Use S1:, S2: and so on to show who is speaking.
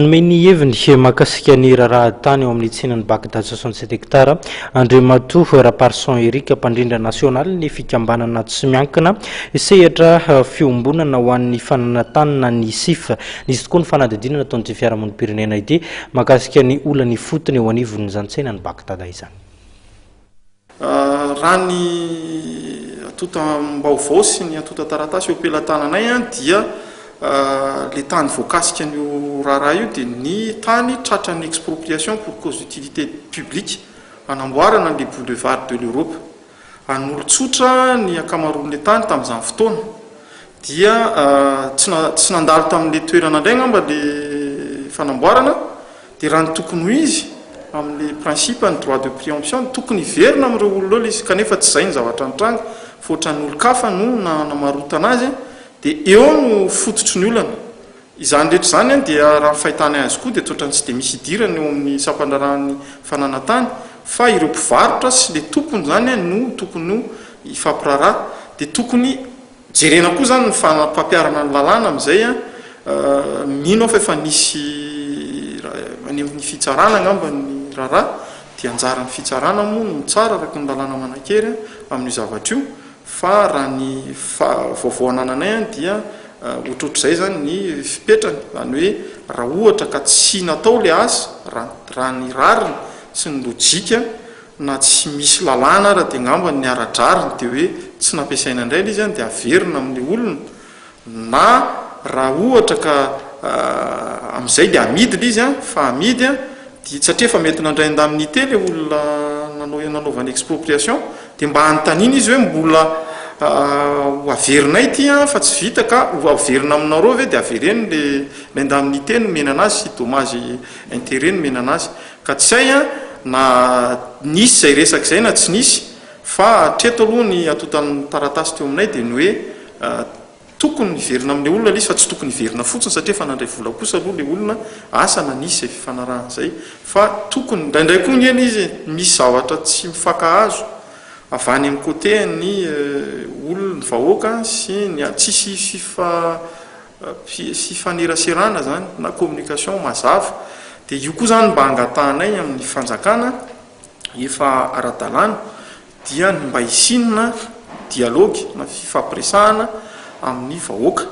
S1: Ny heviny mahakasika ny raharaha tany eo amin'ny tsenan'ny Bagdad 67 hectares Andriamato Raparson Erika mpandrindra nasionaly ny fikambanana tsy miankina sehatra fiombonana ho an'ny fananantanana ny SIF nisy tokoa ny fanadidinana ataon'ity fiarahamonim-pirenena ity mahakasika ny olany fotony eo anivon'ny izany tsenan'ny Bagdad izany.
S2: Raha ny atotam-baovao sy ny atotan-taratasy eo am-pelantananay dia le tany voakasika an'io raharaha io dia ny tany tratran'ny expropriation pour cause d'utilité publique anamboarana le boulevard de l'Europe. An'olon-tsotra ny akamaroan'le tany tamin'izany fotoana dia tsy nandalo tamin'le toerana indray ngamba le fanamboarana dia raha ny tokony ho izy amin'le principe ny droit de préemption tokony verina amin'ireo olona eo izy kanefa tsy izay ny zavatra nitranga foatra ny olo-kafa no namarotana azy dia eo no fototry ny olana izany rehetra izany dia raha fahitana azy koa dia toetrany tsy dia misy idirana eo amin'ny sampandraran'ny fananantany fa ireo mpivarotra sy le tompony zany no tokony ho ifampiraraha dia tokony jerena koa zany ny fampampiarana ny lalàna amin'izay mino fa efa nisy any amin'ny fitsarana ngamba ny raharaha dia anjaran'ny fitsarana moa no tsara araka ny lalàna manan-kery amin'io zavatra io fa raha ny vaovao anananay dia ohatrohatr'izay zany ny fipetrany zany hoe raha ohatra ka tsy natao le asa raha ny rariny sy ny lojika na tsy misy lalàna raha dia ngamba ny ara-drariny dia hoe tsy nampiasaina indray le izy dia averina amin'le olona na raha ohatra ka amin'izay dia amidy le izy fa amidy dia satria fa mety nandray indemnité le olona nanaovany expropriation dia mba hanontaniana izy hoe mbola ho averinay ity fa tsy vita ka ho averina aminareo ve dia avereny le indemnité no mena anazy sy dommage intérêt no mena anazy ka tsy hay na nisy zay resaka izay na tsy nisy fa hatreto aloha ny atotan'ny taratasy teo aminay dia ny hoe tokony verina amin'le olona le izy fa tsy tokony verina fotsiny satria fa nandray vola kosa aloha le olona asa na nisy fifanarahan'izay fa tokony indraindray koa ny eny izy misy zavatra tsy mifankahazo avy any amin'ny côté ny olona ny vahoaka sy ny tsisy fifaneraserana zany na communication mazava dia io koa zany mba hangatahanay amin'ny fanjakana efa ara-dalàna dia ny mba hisinina dialogy na fifampiresahana amin'ny vahoaka